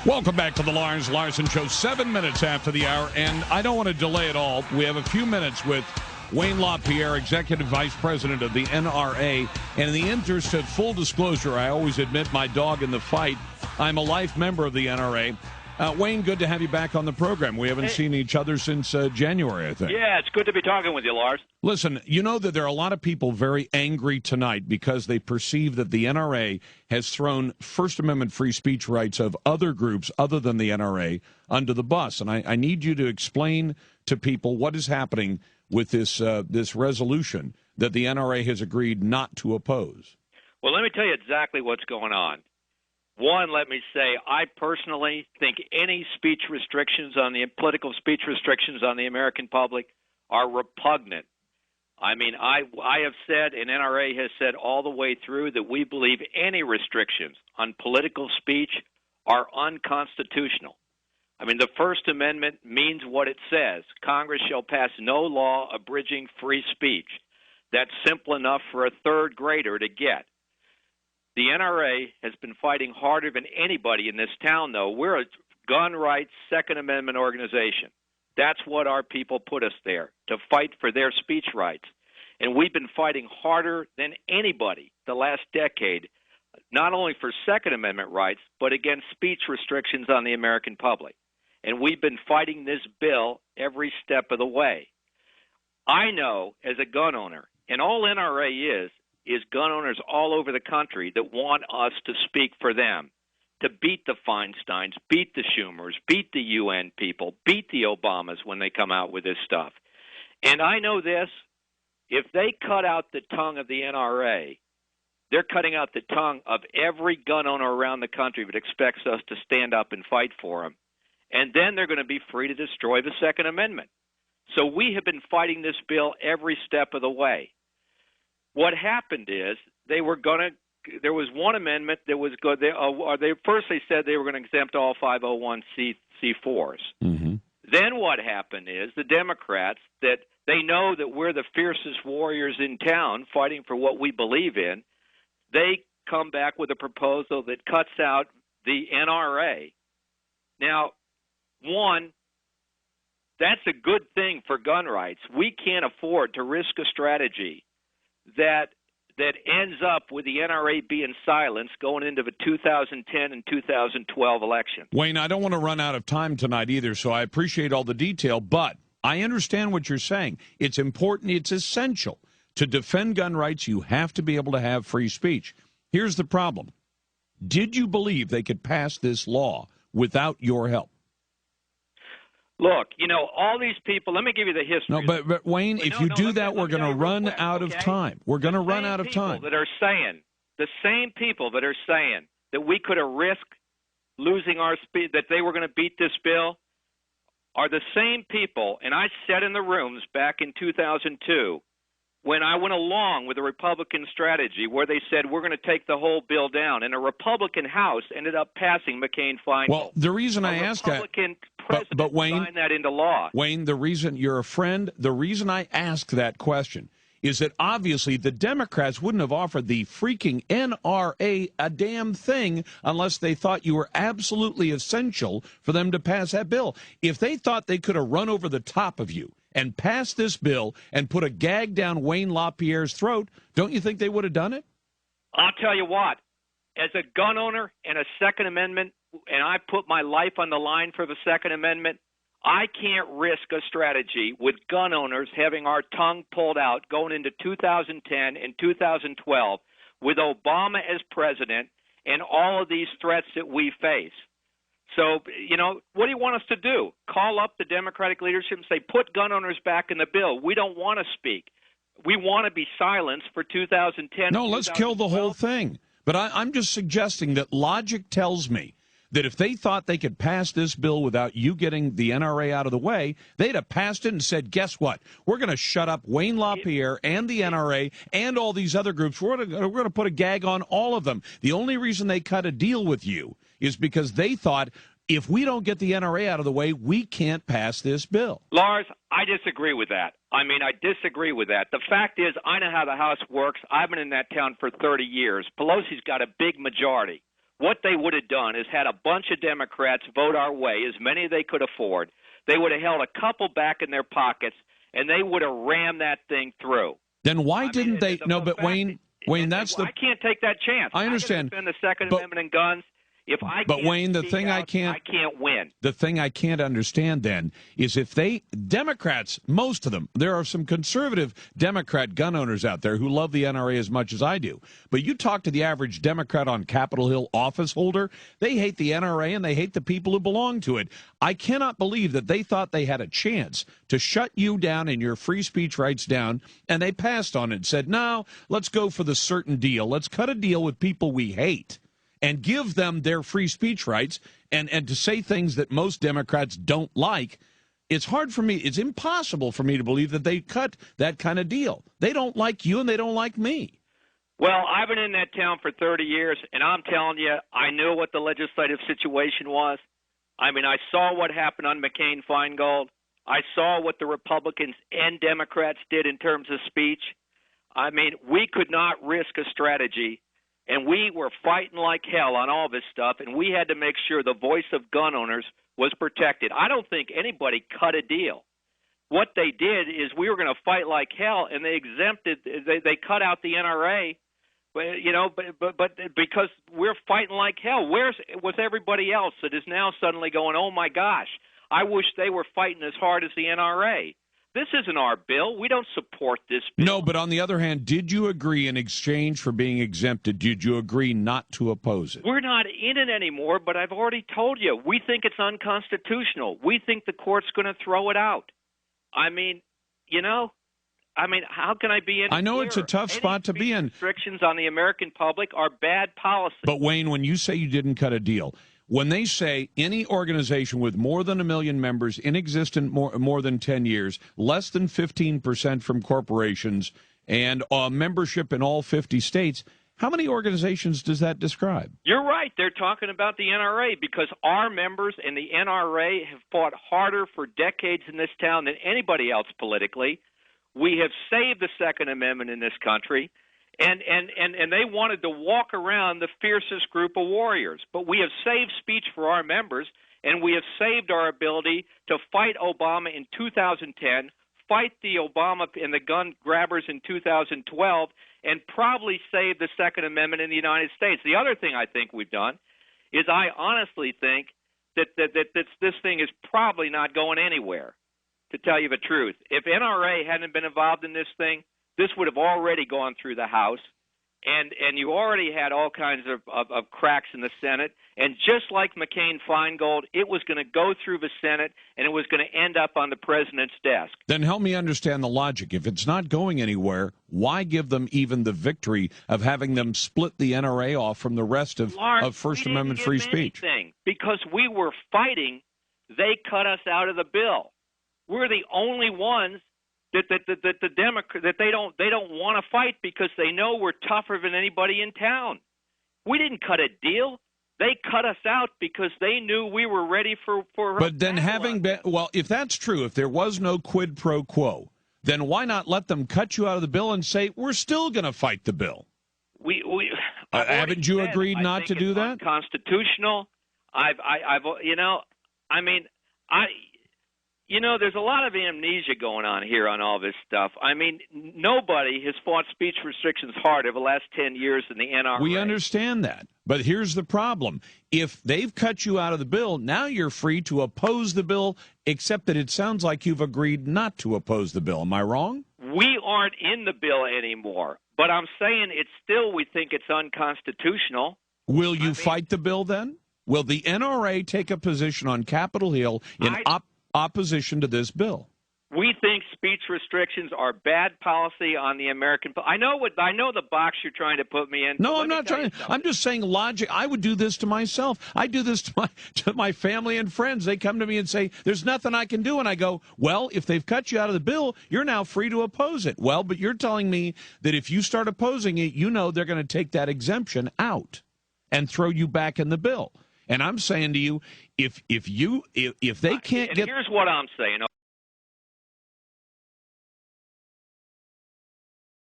Welcome back to the Larson Show, 7 minutes after the hour, and I don't want to delay it all. We have a few minutes with Wayne LaPierre, Executive Vice President of the NRA, and in the interest of full disclosure, I always admit my dog in the fight. I'm a life member of the NRA. Wayne, good to have you back on the program. We haven't seen each other since January, I think. Yeah, it's good to be talking with you, Lars. Listen, you know that there are a lot of people very angry tonight because they perceive that the NRA has thrown First Amendment free speech rights of other groups other than the NRA under the bus. And I need you to explain to people what is happening with this resolution that the NRA has agreed not to oppose. Well, let me tell you exactly what's going on. One, let me say, I personally think any speech restrictions on the political speech restrictions on the American public are repugnant. I mean, I have said, and NRA has said all the way through, that we believe any restrictions on political speech are unconstitutional. I mean, the First Amendment means what it says. Congress shall pass no law abridging free speech. That's simple enough for a third grader to get. The NRA has been fighting harder than anybody in this town, though. We're a gun rights, Second Amendment organization. That's what our people put us there, to fight for their speech rights. And we've been fighting harder than anybody the last decade, not only for Second Amendment rights, but against speech restrictions on the American public. And we've been fighting this bill every step of the way. I know, as a gun owner, and all NRA is gun owners all over the country that want us to speak for them, to beat the Feinsteins, beat the Schumers, beat the UN people, beat the Obamas when they come out with this stuff. And I know this, if they cut out the tongue of the NRA, they're cutting out the tongue of every gun owner around the country that expects us to stand up and fight for them. And then they're going to be free to destroy the Second Amendment. So we have been fighting this bill every step of the way. What happened is there was one amendment that was good. First they said they were going to exempt all 501c4s. Mm-hmm. Then what happened is the Democrats, that they know that we're the fiercest warriors in town fighting for what we believe in, they come back with a proposal that cuts out the NRA. Now, one, that's a good thing for gun rights. We can't afford to risk a strategy that ends up with the NRA being silenced going into the 2010 and 2012 election. Wayne, I don't want to run out of time tonight either, so I appreciate all the detail, but I understand what you're saying. It's important, it's essential. To defend gun rights, you have to be able to have free speech. Here's the problem. Did you believe they could pass this law without your help? Look, all these people, let me give you the history. No, but Wayne, if you do that, we're going to run out of time. We're going to run out of time. The same people that are saying that we could have risked losing our speech, that they were going to beat this bill, are the same people, and I sat in the rooms back in 2002 when I went along with the Republican strategy where they said we're going to take the whole bill down, and a Republican House ended up passing McCain-Feingold. Well, the reason I ask that, but Wayne, signed that into law. Wayne, the reason you're a friend, the reason I ask that question is that obviously the Democrats wouldn't have offered the freaking NRA a damn thing unless they thought you were absolutely essential for them to pass that bill. If they thought they could have run over the top of you and passed this bill and put a gag down Wayne LaPierre's throat, don't you think they would have done it? I'll tell you what, as a gun owner and a Second Amendment, and I put my life on the line for the Second Amendment, I can't risk a strategy with gun owners having our tongue pulled out going into 2010 and 2012 with Obama as president and all of these threats that we face. So, what do you want us to do? Call up the Democratic leadership and say, put gun owners back in the bill. We don't want to speak. We want to be silenced for 2010. No, let's kill the whole thing. But I'm just suggesting that logic tells me that if they thought they could pass this bill without you getting the NRA out of the way, they'd have passed it and said, guess what? We're going to shut up Wayne LaPierre and the NRA and all these other groups. We're going to put a gag on all of them. The only reason they cut a deal with you is because they thought, if we don't get the NRA out of the way, we can't pass this bill. Lars, I disagree with that. I disagree with that. The fact is, I know how the House works. I've been in that town for 30 years. Pelosi's got a big majority. what they would have done is had a bunch of Democrats vote our way, as many as they could afford. They would have held a couple back in their pockets, and they would have rammed that thing through. Then why didn't they? No, but Wayne, that's the. I can't take that chance. I understand. I defend the Second Amendment and guns. If I but Wayne, the thing I can't win. The thing I can't understand then is if Democrats, most of them, there are some conservative Democrat gun owners out there who love the NRA as much as I do. But you talk to the average Democrat on Capitol Hill office holder, they hate the NRA and they hate the people who belong to it. I cannot believe that they thought they had a chance to shut you down and your free speech rights down, and they passed on it and said, no, let's go for the certain deal. Let's cut a deal with people we hate and give them their free speech rights and to say things that most Democrats don't like. It's hard for me. It's impossible for me to believe that they cut that kind of deal. They don't like you and they don't like me. Well, I've been in that town for 30 years, and I'm telling you, I knew what the legislative situation was. I mean, I saw what happened on McCain-Feingold. I saw what the Republicans and Democrats did in terms of speech. I mean, we could not risk a strategy. And we were fighting like hell on all this stuff, and we had to make sure the voice of gun owners was protected. I don't think anybody cut a deal. What they did is we were going to fight like hell, and they cut out the NRA, but because we're fighting like hell. Where was everybody else that is now suddenly going, oh, my gosh, I wish they were fighting as hard as the NRA? This isn't our bill. We don't support this bill. No, but on the other hand, did you agree in exchange for being exempted, did you agree not to oppose it? We're not in it anymore, but I've already told you, we think it's unconstitutional. We think the court's going to throw it out. I mean, how can I be any I know clearer? It's a tough spot to be in. Restrictions on the American public are bad policy. But, Wayne, when you say you didn't cut a deal, when they say any organization with more than 1 million members in existence more than 10 years, less than 15% from corporations, and membership in all 50 states, how many organizations does that describe? You're right. They're talking about the NRA because our members and the NRA have fought harder for decades in this town than anybody else politically. We have saved the Second Amendment in this country. And they wanted to walk around the fiercest group of warriors. But we have saved speech for our members, and we have saved our ability to fight Obama in 2010, fight the Obama and the gun grabbers in 2012, and probably save the Second Amendment in the United States. The other thing I think we've done is I honestly think that this thing is probably not going anywhere, to tell you the truth. If NRA hadn't been involved in this thing, this would have already gone through the House, and you already had all kinds of cracks in the Senate. And just like McCain-Feingold, it was going to go through the Senate, and it was going to end up on the president's desk. Then help me understand the logic. If it's not going anywhere, why give them even the victory of having them split the NRA off from the rest of First Amendment free speech? Because we were fighting, they cut us out of the bill. We're the only ones that the Democrats that they don't want to fight because they know we're tougher than anybody in town. We didn't cut a deal. They cut us out because they knew we were ready for. But then if that's true, if there was no quid pro quo, then why not let them cut you out of the bill and say we're still going to fight the bill? Haven't you agreed not to do that? Constitutional. There's a lot of amnesia going on here on all this stuff. I mean, nobody has fought speech restrictions hard over the last 10 years in the NRA. We understand that. But here's the problem. If they've cut you out of the bill, now you're free to oppose the bill, except that it sounds like you've agreed not to oppose the bill. Am I wrong? We aren't in the bill anymore. But I'm saying we think it's unconstitutional. Will you fight the bill then? Will the NRA take a position on Capitol Hill in opposition to this bill? We think speech restrictions are bad policy on the American. I know the box you're trying to put me in. No, I'm not trying. I'm just saying logic. I would do this to myself. I do this to my family and friends. They come to me and say, "There's nothing I can do," and I go, "Well, if they've cut you out of the bill, you're now free to oppose it." Well, but you're telling me that if you start opposing it, they're going to take that exemption out and throw you back in the bill. And I'm saying to you, if they can't get. Here's what I'm saying.